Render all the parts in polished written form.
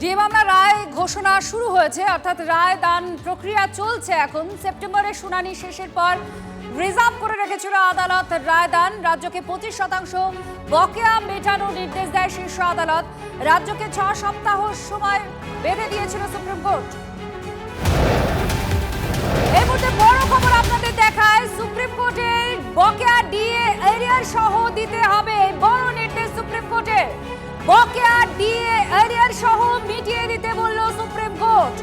DA মামলা রায় ঘোষণা শুরু হয়েছে, অর্থাৎ রায় দান প্রক্রিয়া চলছে। এখন সেপ্টেম্বরে শুনানি শেষের পর রিজার্ভ করে রেখেছিল আদালত রায় দান। রাজ্যকে 25% বকেয়া মেটানোর নির্দেশ দেয় শীর্ষ আদালত। রাজ্যকে 6 সপ্তাহ সময় বেঁধে দিয়েছিল সুপ্রিম কোর্ট। এই মুহূর্তে বড় খবর আপনাদের দেখায়, সুপ্রিম কোর্টের বকেয়া ডিএ এরিয়ার সহ দিতে হবে। বড় নির্দেশ সুপ্রিম কোর্টের, বকেয়া ডিএ এরিয়ার সহ মিটিয়ে দিতে বলল সুপ্রিম কোর্ট।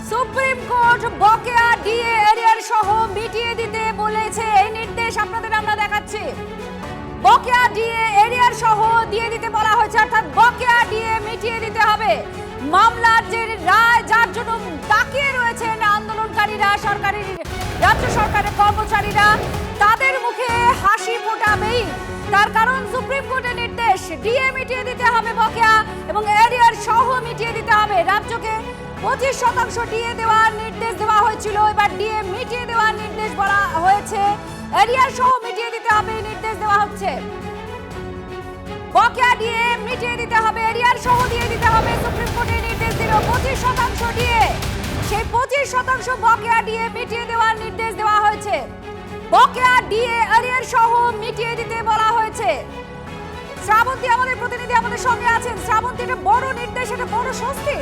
সুপ্রিম কোর্ট বকেয়া ডিএ এরিয়ার সহ মিটিয়ে দিতে বলেছে। এই নির্দেশ আপনাদের আমরা দেখাচ্ছি। বকেয়া ডিএ এরিয়ার সহ দিয়ে দিতে বলা হয়েছে, অর্থাৎ বকেয়া ডিএ মিটিয়ে দিতে হবে। মামলার যে রায়, যার জন্য তাকিয়ে রয়েছেন আন্দোলনকারীরা, রাজ্য সরকারের কর্মচারীরা, তাদের মুখে হাসি ফোটাবেই। তার কারণ সুপ্রিম কোর্টের নির্দেশ, ডিএ মিটিয়ে দিতে হবে বকেয়া, এবং এরিয়ার সহ মিটিয়ে দিতে হবে। রাজ্যকে 25% ডিএ দেওয়ার নির্দেশ দেওয়া হয়েছিল, এবার ডিএ মিটিয়ে দেওয়ার নির্দেশ বলা হয়েছে। এরিয়ার সহ মিটিয়ে দিতে হবে নির্দেশ দেওয়া হচ্ছে। বকেয়া ডিএ মিটিয়ে দিতে হবে, এরিয়ার সহ দিয়ে দিতে হবে। সুপ্রিম কোর্টের নির্দেশ দিল 25% ডিএ, সেই 25% বকেয়া ডিএ মিটিয়ে দেওয়ার নির্দেশ দেওয়া হয়েছে। বকেয়া ডিএ এরিয়ার সহ মিটিয়ে দিতে বলা হয়েছে। শ্রাবন্তী আমাদের প্রতিনিধি আমাদের সঙ্গে আছেন। শ্রাবন্তী, এটা বড় নির্দেশ, এটা বড় স্বস্তি।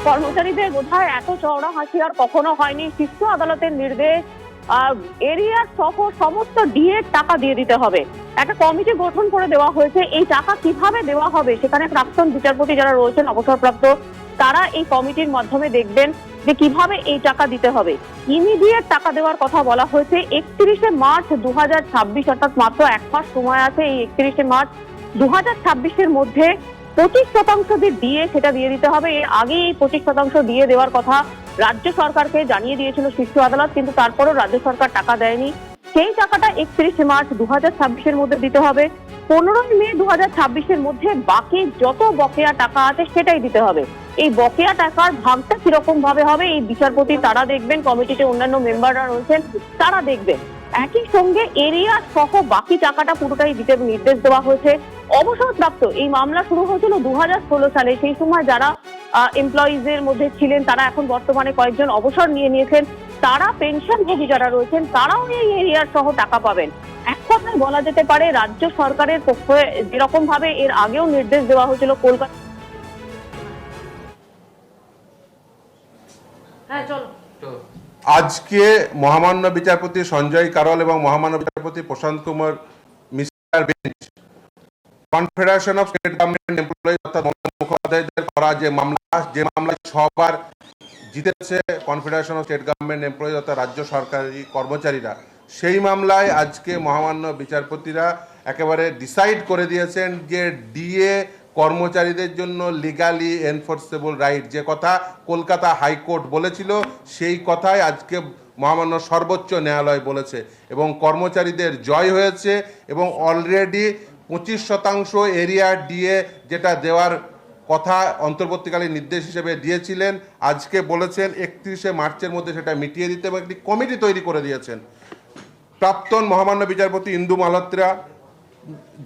কর্মচারীদের বোধহয় এত চওড়া হাসি আর কখনো হয়নি। শীর্ষ আদালতের নির্দেশ, এরিয়ার সহ সমস্ত ডিএর টাকা দিয়ে দিতে হবে। একটা কমিটি গঠন করে দেওয়া হয়েছে। এই টাকা কিভাবে দেওয়া হবে সেখানে প্রাক্তন বিচারপতি যারা রয়েছেন অবসরপ্রাপ্ত, তারা এই কমিটির মাধ্যমে দেখবেন যে কিভাবে এই টাকা দিতে হবে। ইমিডিয়েট টাকা দেওয়ার কথা বলা হয়েছে। 31শে মার্চ 2026, অর্থাৎ মাত্র 1 মাস সময় আছে। এই 31শে মার্চ 2026-এর মধ্যে 25% যে ডিএ সেটা দিয়ে দিতে হবে। এর আগে এই 25% ডিএ দেওয়ার কথা রাজ্য সরকারকে জানিয়ে দিয়েছিল শীর্ষ আদালত, কিন্তু তারপরও রাজ্য সরকার টাকা দেয়নি। সেই টাকাটা 31শে মার্চ 2026-এর মধ্যে দিতে হবে। 15ই মে 2026-এর মধ্যে বাকি যত বকেয়া টাকা আছে সেটাই দিতে হবে। এই বকেয়া টাকার ভাগটা কিরকম ভাবে হবে এই বিচারপতি তারা দেখবেন, কমিটিতে অন্যান্য মেম্বাররা রয়েছেন তারা দেখবেন। একই সঙ্গে এরিয়া সহ বাকি টাকাটা পুরোটাই দিতে নির্দেশ দেওয়া হয়েছে। অবসরপ্রাপ্ত, এই মামলা শুরু হয়েছিল 2016 সালে। সেই সময় যারা এমপ্লয়িজের মধ্যে ছিলেন তারা এখন বর্তমানে কয়েকজন অবসর নিয়েছেন। তারা পেনশনভোগী যারা রয়েছেন তারাও এই এরিয়ার সহ টাকা পাবেন। এক কথায় বলা যেতে পারে রাজ্য সরকারের পক্ষে যেরকম ভাবে এর আগেও নির্দেশ দেওয়া হয়েছিল কলকাতা। আজকে মহামান্য বিচারপতি সঞ্জয় কারল এবং মহামান্য বিচারপতি প্রশান্ত কুমার মিশ্রার bench confederation of state government employees অর্থাৎ মুখোপাধ্যায়দের করা যে মামলায় 6 বার জিতেছে confederation of state government employees অর্থাৎ রাজ্য সরকারি কর্মচারীরা, সেই মামলায় আজকে মহামান্য বিচারপতিরা একেবারে ডিসাইড করে দিয়েছেন যে ডিএ কর্মচারীদের জন্য লিগালি এনফোর্সেবল রাইট। যে কথা কলকাতা হাইকোর্ট বলেছিল সেই কথাই আজকে মহামান্য সর্বোচ্চ ন্যায়ালয় বলেছে, এবং কর্মচারীদের জয় হয়েছে। এবং অলরেডি 25% এরিয়া ডিএ যেটা দেওয়ার কথা অন্তর্বর্তীকালীন নির্দেশ হিসেবে দিয়েছিলেন, আজকে বলেছেন 31শে মার্চের মধ্যে সেটা মিটিয়ে দিতে, এবং একটি কমিটি তৈরি করে দিয়েছেন। প্রাক্তন মহামান্য বিচারপতি ইন্দু মালহোত্রা,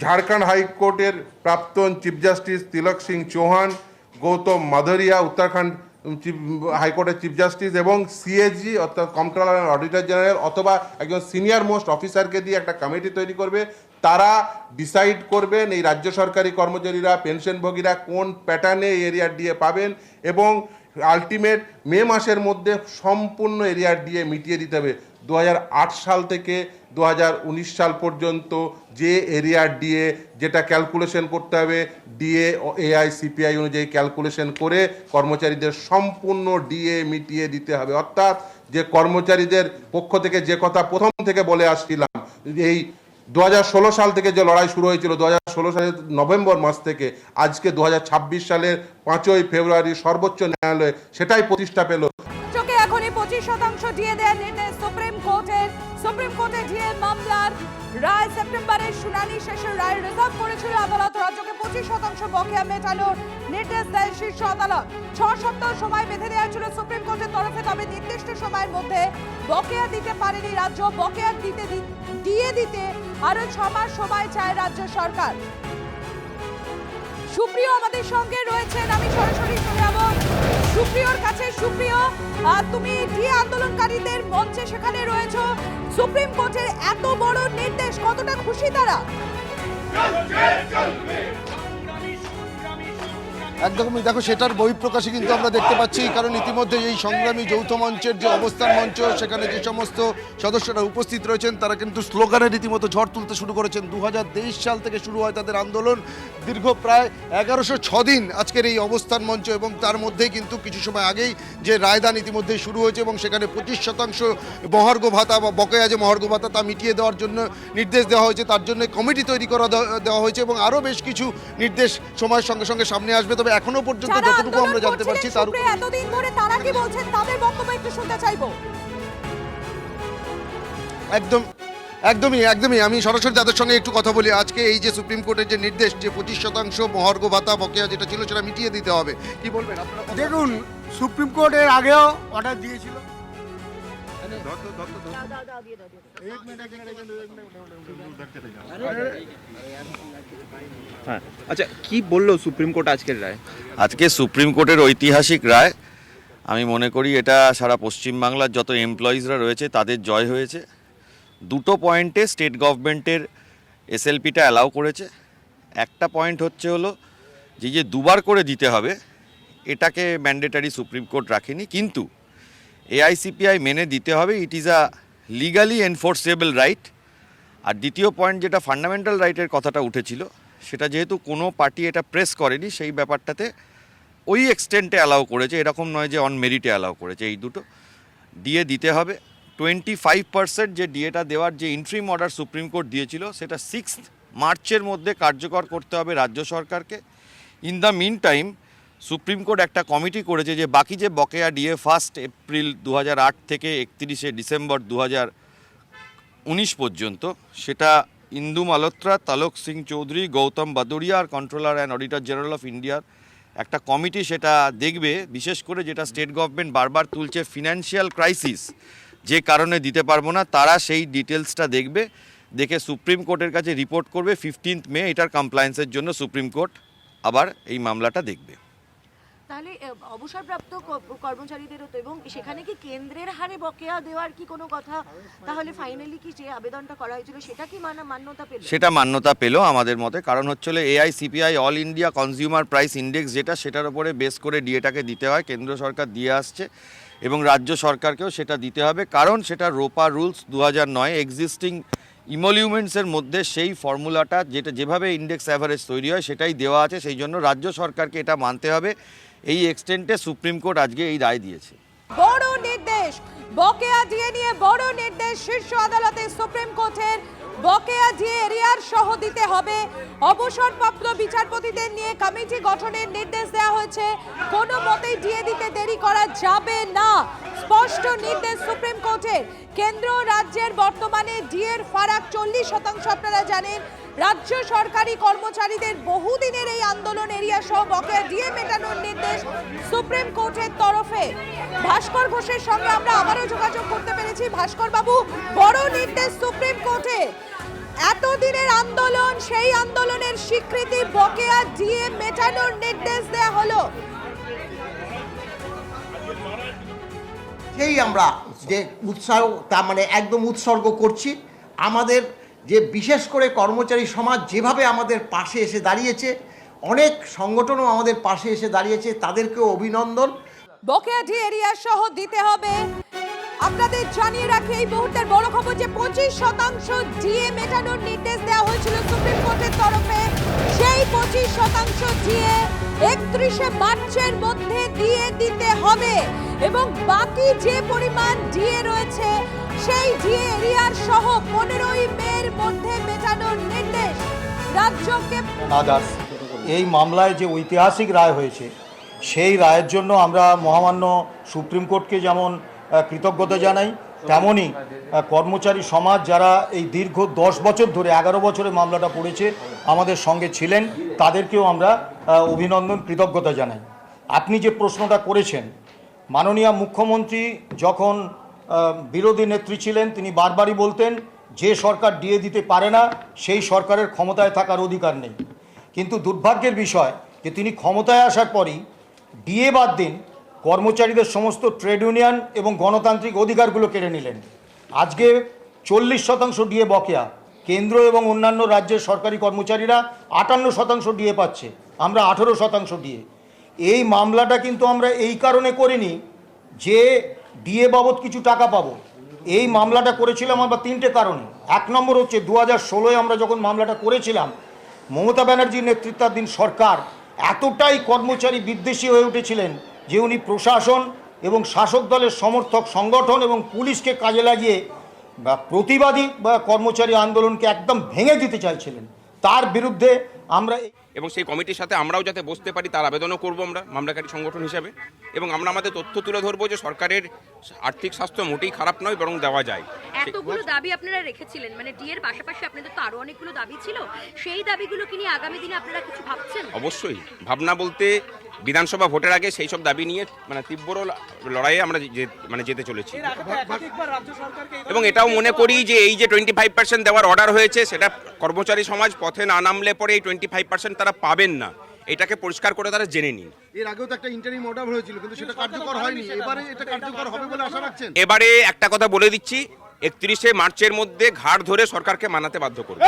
ঝাড়খণ্ড হাইকোর্টের প্রাক্তন চিফ জাস্টিস তিলক সিং চৌহান, গৌতম মাধুরিয়া উত্তরাখণ্ড হাইকোর্টের চিফ জাস্টিস, এবং সিএজি অর্থাৎ কম্পট্রোলার অ্যান্ড অডিটর জেনারেল অথবা একজন সিনিয়র মোস্ট অফিসারকে দিয়ে একটা কমিটি তৈরি করবে। তারা ডিসাইড করবেন এই রাজ্য সরকারি কর্মচারীরা, পেনশনভোগীরা কোন প্যাটার্নে এই এরিয়ার ডিএ পাবেন, এবং আলটিমেট মে মাসের মধ্যে সম্পূর্ণ এরিয়ার ডিএ মিটিয়ে দিতে হবে। 2008 সাল থেকে 2019 সাল পর্যন্ত যে এরিয়ার ডিএ যেটা ক্যালকুলেশন করতে হবে, ডিএ এআই সিপিআই অনুযায়ী ক্যালকুলেশন করে কর্মচারীদের সম্পূর্ণ ডিএ মিটিয়ে দিতে হবে। অর্থাৎ যে কর্মচারীদের পক্ষ থেকে যে কথা প্রথম থেকে বলে আসছিলাম, এই 2016 সাল থেকে যে লড়াই শুরু হয়েছিল, 2016 সালের নভেম্বর মাস থেকে আজকে 2026 সালের 5ই ফেব্রুয়ারি সর্বোচ্চ ন্যায়ালয়ে সেটাই প্রতিষ্ঠা পেল। এখনই 25% ডিএ দেওয়ার নির্দেশ সুপ্রিম কোর্টের। সুপ্রিম কোর্টে ডিএ মামলার রায় সেপ্টেম্বরের শুনানি শেষে রায় রিজার্ভ করেছিল আদালত। রাজ্যকে 25% বকেয়া মেটানোর নির্দেশ দেয় শীর্ষ আদালত। 6 সপ্তাহ সময় বেঁধে দেওয়া ছিল সুপ্রিম কোর্টের তরফে, তবে নির্দিষ্ট সময়ের মধ্যে বকেয়া দিতে পারেনি রাজ্য। বকেয়া ডিএ দিতে আরো 6 মাস সময় চায় রাজ্য সরকার। সুপ্রিয় আমাদের সঙ্গে রয়েছেন, আমি সরাসরি চলে যাব সুপ্রিয়র কাছে। সুপ্রিয়, তুমি ডিএ আন্দোলনকারীদের মঞ্চে সেখানে রয়েছো, সুপ্রিম কোর্টের এত বড় নির্দেশ, কতটা খুশি তারা? একদমই, দেখো সেটার বহিঃপ্রকাশই কিন্তু আমরা দেখতে পাচ্ছি, কারণ ইতিমধ্যে এই সংগ্রামী যৌথ মঞ্চের যে অবস্থান মঞ্চ, সেখানে যে সমস্ত সদস্যরা উপস্থিত রয়েছেন তারা কিন্তু স্লোগানের রীতিমতো ঝড় তুলতে শুরু করেছেন। 2023 সাল থেকে শুরু হয় তাদের আন্দোলন, দীর্ঘ প্রায় 1106 দিন আজকের এই অবস্থান মঞ্চ, এবং তার মধ্যেই কিন্তু কিছু সময় আগেই যে রায়দান ইতিমধ্যেই শুরু হয়েছে, এবং সেখানে 25% মহার্ঘ ভাতা বা বকেয়া যে মহার্ঘ ভাতা তা মিটিয়ে দেওয়ার জন্য নির্দেশ দেওয়া হয়েছে, তার জন্য কমিটি তৈরি করা দেওয়া হয়েছে, এবং আরও বেশ কিছু নির্দেশ সময়ের সঙ্গে সঙ্গে সামনে আসবে। তবে এখনো পর্যন্ত যতটুকু আমরা জানতে পারছি তার এতদিন ধরে তারা কি বলছেন, তাদের বক্তব্য একটু শুনতে চাইবো। একদমই আমি সরাসরি তাদের সঙ্গে একটু কথা বলি। আজকে এই যে সুপ্রিম কোর্টের যে নির্দেশ, যে 25% মহার্ঘ ভাতা বকেয়া যেটা ছিল সেটা মিটিয়ে দিতে হবে, কি বলবেন আপনারা? দেখুন, সুপ্রিম কোর্ট এর আগেও অর্ডার দিয়েছিল। হ্যাঁ, আচ্ছা, কি বললো সুপ্রিম কোর্ট আজকের রায়? আজকে সুপ্রিম কোর্টের ঐতিহাসিক রায়। আমি মনে করি এটা সারা পশ্চিমবাংলার যত এমপ্লয়িজরা রয়েছে তাদের জয় হয়েছে। দুটো পয়েন্টে স্টেট গভর্নমেন্টের এসএলপিটা অ্যালাউ করেছে। একটা পয়েন্ট হলো যে দুবার করে দিতে হবে, এটাকে ম্যান্ডেটারি সুপ্রিম কোর্ট রাখেনি, কিন্তু এআইসিপিআই মেনে দিতে হবে, it is a legally enforceable right. আর দ্বিতীয় পয়েন্ট যেটা ফান্ডামেন্টাল রাইটের কথাটা উঠেছিল, সেটা যেহেতু কোনো পার্টি এটা প্রেস করেনি, সেই ব্যাপারটাতে ওই এক্সটেন্টে অ্যালাউ করেছে, এরকম নয় যে অন মেরিটে অ্যালাউ করেছে। এই দুটো ডিএ দিতে হবে। 25% যে ডিএটা দেওয়ার যে ইন্ট্রিম অর্ডার সুপ্রিম কোর্ট দিয়েছিল, সেটা 6 মার্চের মধ্যে কার্যকর করতে হবে রাজ্য সরকারকে। In the mean time supreme court একটা কমিটি করেছে যে বাকি যে বকেয়া ডিএ 1 এপ্রিল 2008 থেকে 31 ডিসেম্বর 2019 পর্যন্ত, সেটা ইন্দু মালহোত্রা, তালক সিং চৌধুরী, গৌতম বাদুরিয়া আর controller and auditor general of ইন্ডিয়ার একটা কমিটি সেটা দেখবে। বিশেষ করে যেটা স্টেট গভর্নমেন্ট বারবার তুলছে, ফিনান্সিয়াল ক্রাইসিস, যে কারণে দিতে পারবো না, তারা সেই ডিটেলসটা দেখবে, দেখে সুপ্রিম কোর্টের কাছে রিপোর্ট করবে। 15 মে এটার কমপ্লায়েন্সের জন্য সুপ্রিম কোর্ট আবার এই মামলাটা দেখবে। তাহলে অবসরপ্রাপ্ত কর্মচারীদেরও তো, এবং সেখানে কি কেন্দ্রের হারে বকেয়া দেওয়ার কি কোনো কথা? তাহলে ফাইনালি কি যে আবেদনটা করা হয়েছিল সেটা কি মান্যতা পেল? সেটা মান্যতা পেল আমাদের মতে, কারণ হলো AICPI all India consumer price index যেটা, সেটার উপরে বেস করে ডিএটাকে দিতে হয়। কেন্দ্র সরকার দিয়ে আসছে এবং রাজ্য সরকারকেও সেটা দিতে হবে, কারণ সেটা রোপা রুলস 2009 এক্সিস্টিং ইমলিউমেন্টসের মধ্যে সেই ফর্মুলাটা যেটা যেভাবে ইন্ডেক্স অ্যাভারেজ তৈরি হয় সেটাই দেওয়া আছে। সেই জন্য রাজ্য সরকারকে এটা মানতে হবে। এই এক্সটেন্টে সুপ্রিম কোর্ট আজকে এই রায় দিয়েছে। বড় নির্দেশ, বকেয়া ডিএ নিয়ে বড় নির্দেশ শীর্ষ আদালতে সুপ্রিম কোর্টের। বকেয়া ডিএ এরিয়ার সহ দিতে হবে। অবসরপ্রাপ্ত বিচারপতিদের নিয়ে কমিটি গঠনের নির্দেশ দেওয়া হয়েছে। কোনো মতেই ডিএ দিতে দেরি করা যাবে না, স্পষ্ট নির্দেশ সুপ্রিম কোর্টের। কেন্দ্র রাজ্যের বর্তমানে ডিএর ফারাক 40%। আপনারা জানেন, রাজ্য সরকারি কর্মচারীদের বহুদিনের এই আন্দোলন, এরিয়া সহ বকেয়া ডিএ মেটানোর নির্দেশ সুপ্রিম কোর্টের তরফে। ভাস্কর ঘোষের সঙ্গে আমরা আবারও যোগাযোগ করতে পেরেছি। ভাস্কর বাবু, বড় নির্দেশ সুপ্রিম কোর্টের, এতদিনের আন্দোলন, সেই আন্দোলনের স্বীকৃতি, বকেয়া ডিএ মেটানোর নির্দেশ দেয়া হলো। সেই আমরা যে উৎসাহ, তার মানে একদম উৎসর্গ করছি। আমাদের যে বিশেষ করে কর্মচারী সমাজ যেভাবে আমাদের পাশে এসে দাঁড়িয়েছে, অনেক সংগঠনও আমাদের পাশে এসে দাঁড়িয়েছে, তাদেরকেও অভিনন্দন। বকেয়া ডিএ এরিয়া সহ দিতে হবে। আপনাদের জানিয়ে রাখি এই মুহূর্তের বড় খবর যে 25% ডিএ মেটানোর নির্দেশ দেওয়া হয়েছিল সুপ্রিম কোর্টের তরফে। সেই 25% ডিএ 31 মার্চের মধ্যে দিয়ে দিতে হবে, এবং বাকি যে পরিমাণ ডিএ রয়েছে সেই ডিএ এরিয়ার সহ 15 মের মধ্যে মেটানোর নির্দেশ রাজ্যকে। এই মামলায় যে ঐতিহাসিক রায় হয়েছে, সেই রায়ের জন্য আমরা মহামান্য সুপ্রিম কোর্টকে যেমন কৃতজ্ঞতা জানাই, তেমনই কর্মচারী সমাজ যারা এই দীর্ঘ 10 বছর ধরে, 11 বছরে মামলাটা পড়েছে, আমাদের সঙ্গে ছিলেন, তাদেরকেও আমরা অভিনন্দন, কৃতজ্ঞতা জানাই। আপনি যে প্রশ্নটা করেছেন, মাননীয় মুখ্যমন্ত্রী যখন বিরোধী নেত্রী ছিলেন, তিনি বারবারই বলতেন যে সরকার ডিএ দিতে পারে না সেই সরকারের ক্ষমতায় থাকার অধিকার নেই। কিন্তু দুর্ভাগ্যের বিষয় যে তিনি ক্ষমতায় আসার পরই ডিএ বাদ দিন, কর্মচারীদের সমস্ত ট্রেড ইউনিয়ন এবং গণতান্ত্রিক অধিকারগুলো কেড়ে নিলেন। আজকে 40% ডিএ বকেয়া, কেন্দ্র এবং অন্যান্য রাজ্যের সরকারি কর্মচারীরা 58% ডিএ পাচ্ছে, আমরা 18% ডিএ। এই মামলাটা কিন্তু আমরা এই কারণে করিনি যে ডিএ বাবদ কিছু টাকা পাবো। এই মামলাটা করেছিলাম আমরা 3টে কারণে। 1 নম্বর হচ্ছে 2016-এ আমরা যখন মামলাটা করেছিলাম, মমতা ব্যানার্জির নেতৃত্বাধীন সরকার এতটাই কর্মচারী বিদ্বেষী হয়ে উঠেছিলেন যে উনি প্রশাসন এবং শাসক দলের সমর্থক সংগঠন এবং পুলিশকে কাজে লাগিয়ে প্রতিবাদী বা কর্মচারী আন্দোলনকে একদম ভেঙে দিতে চাইছিলেন। তার বিরুদ্ধে আমরা এবং সেই কমিটির সাথে আমরাও যাতে বসতে পারি তার আবেদনও করব আমরা মামলাকারী সংগঠন হিসেবে, এবং আমরা আমাদের তথ্য তুলে ধরবো যে সরকারের আর্থিক স্বাস্থ্য মোটেই খারাপ নয়, বরং দেওয়া যায়। এতগুলো দাবি আপনারা রেখেছিলেন, মানে ডিএর পাশাপাশি আপনাদের তো আরো অনেকগুলো দাবি ছিল, সেই দাবিগুলো কি নিয়ে আগামী দিনে আপনারা কিছু ভাবছেন? অবশ্যই ভাবনা বলতে বিধানসভা ভোটের আগে সেই সব দাবি নিয়ে তীব্র লড়াইয়ে আমরা যেতে চলেছি, এবং এটাও মনে করি যে এই যে 25% দেওয়ার অর্ডার হয়েছে সেটা কর্মচারী সমাজ পথে না নামলে পরে এই 25% তারা পাবেন না, এটাকে পরিষ্কার করে তারা জেনে নিন। এর আগেও তো একটা ইন্টারিম অর্ডার হয়েছিল, কিন্তু সেটা কার্যকর হয়নি। এবারে এটা কার্যকর হবে বলে আশা রাখছেন? এবারে একটা কথা বলে দিচ্ছি, 31শে মার্চের মধ্যে ঘাড় ধরে সরকারকে মানাতে বাধ্য করবে।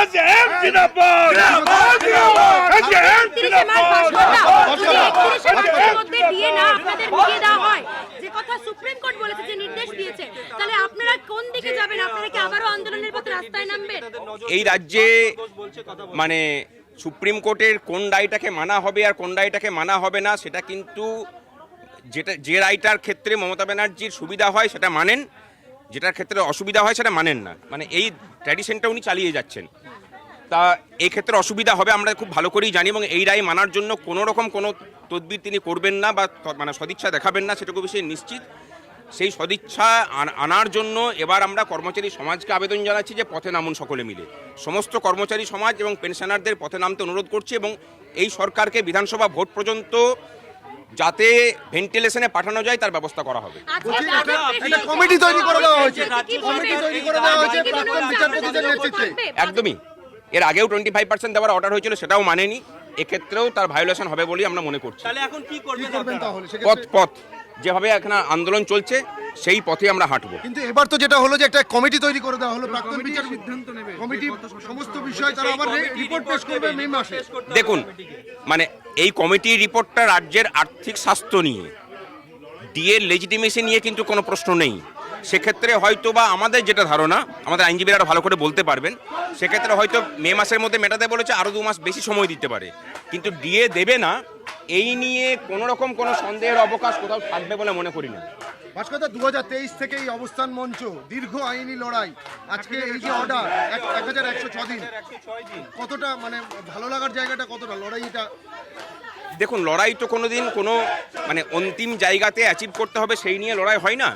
সুপ্রিম কোর্ট বলেছে যে নির্দেশ দিয়েছে, তাহলে আপনারা কোন দিকে যাবেন? আপনারা কি আবারও আন্দোলনের পথে রাস্তায় নামবেন? এই রাজ্যে মানে সুপ্রিম কোর্টের কোন রায়টাকে মানা হবে আর কোন রায়টাকে মানা হবে না সেটা কিন্তু যে রায়টার ক্ষেত্রে মমতা ব্যানার্জির সুবিধা হয় সেটা মানেন, যেটার ক্ষেত্রে অসুবিধা হয় সেটা মানেন না। মানে এই ট্র্যাডিশনটা উনি চালিয়ে যাচ্ছেন, তা এই ক্ষেত্রে অসুবিধা হবে আমরা খুব ভালো করেই জানি, এবং এই রায় মানার জন্য কোনো রকম কোনো তদবির তিনি করবেন না বা মানে সদিচ্ছা দেখাবেন না, সেটুকু বিষয়ে নিশ্চিত। সেই সদিচ্ছা আনার জন্য এবার আমরা কর্মচারী সমাজকে আবেদন জানাচ্ছি যে পথে নামুন সকলে মিলে। সমস্ত কর্মচারী সমাজ এবং পেনশনারদের পথে নামতে অনুরোধ করছি, এবং এই সরকারকে বিধানসভা ভোট পর্যন্ত যাতে ভেন্টিলেশনে পাঠানো যায় তার ব্যবস্থা করা হবে। কমিটি তৈরি করে দেওয়া হয়েছে, কমিটি তৈরি করে দেওয়া হয়েছে প্রাক্তন বিচারপতিদের নেতৃত্বে। একদমই, এর আগেও 25% দেওয়ার অর্ডার হয়েছিল, সেটাও মানেনি, এক্ষেত্রেও তার ভায়োলেশন হবে বলেই আমরা মনে করছি। তাহলে এখন কি করবেন তাহলে? পথ যেভাবে এখানে আন্দোলন চলছে সেই পথে আমরা হাঁটবো। কিন্তু এবার তো যেটা হলো যে একটা কমিটি তৈরি করে দেওয়া হলো, প্রাক্তন বিচার সিদ্ধান্ত নেবে, কমিটি সমস্ত বিষয় তারা আবার রিপোর্ট পেশ করবে মে মাসে। দেখুন, মানে এই কমিটির রিপোর্টটা রাজ্যের আর্থিক স্বাস্থ্য নিয়ে, ডিএর লেজিটিমেসি নিয়ে কিন্তু কোনো প্রশ্ন নেই। সেক্ষেত্রে হয়তো বা আমাদের যেটা ধারণা, আমাদের আইনজীবীরা আরও ভালো করে বলতে পারবেন, সেক্ষেত্রে হয়তো মে মাসের মধ্যে মেটাতে বলেছে, আরও 2 মাস বেশি সময় দিতে পারে, কিন্তু ডিএ দেবে না এই নিয়ে কোনো রকম কোনো সন্দেহের অবকাশ কোথাও থাকবে বলে মনে করি না। ভাস্করদা, 2023 থেকে এই অবস্থান মঞ্চ দীর্ঘ আইনি লড়াই, আজকে এই যে অর্ডার 1106 দিন, কতটা মানে ভালো লাগার জায়গাটা কতটা লড়াইটা? দেখুন, লড়াই তো কোনোদিন কোনো মানে অন্তিম জায়গাতে অ্যাচিভ করতে হবে সেই নিয়ে লড়াই হয় না,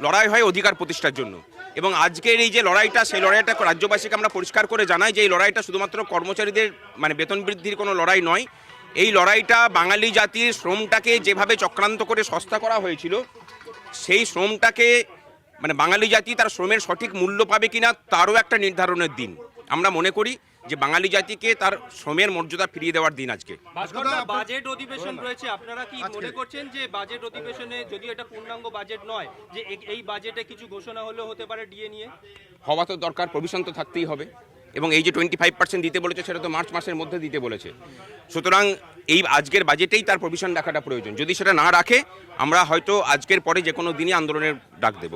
লড়াই হয় অধিকার প্রতিষ্ঠার জন্য। এবং আজকের এই যে লড়াইটা, সেই লড়াইটা রাজ্যবাসীকে আমরা পরিষ্কার করে জানাই যে এই লড়াইটা শুধুমাত্র কর্মচারীদের মানে বেতন বৃদ্ধির কোনো লড়াই নয়, এই লড়াইটা বাঙালি জাতির শ্রমটাকে যেভাবে চক্রান্ত করে সস্তা করা হয়েছিল, সেই শ্রমটাকে মানে বাঙালি জাতি তার শ্রমের সঠিক মূল্য পাবে কিনা তারও একটা নির্ধারণের দিন। আমরা মনে করি যে বাঙালি জাতিকে তার শ্রমের মর্যাদা ফিরিয়ে দেওয়ার দিন আজকে। বাজেট অধিবেশন রয়েছে, আপনারা কি মনে করছেন যে বাজেট অধিবেশনে, যদি এটা পূর্ণাঙ্গ বাজেট নয়, যে এই বাজেটে কিছু ঘোষণা হলেও হতে পারে ডিএ নিয়ে? হওয়া তো দরকার, প্রভিশন তো থাকতেই হবে, এবং এই যে 25% দিতে বলেছে সেটা তো মার্চ মাসের মধ্যে দিতে বলেছে, সুতরাং এই আজকের বাজেটেই তার প্রভিশন রাখাটা প্রয়োজন। যদি সেটা না রাখে আমরা হয়তো আজকের পরে যে কোনো দিনই আন্দোলনের ডাক দেব।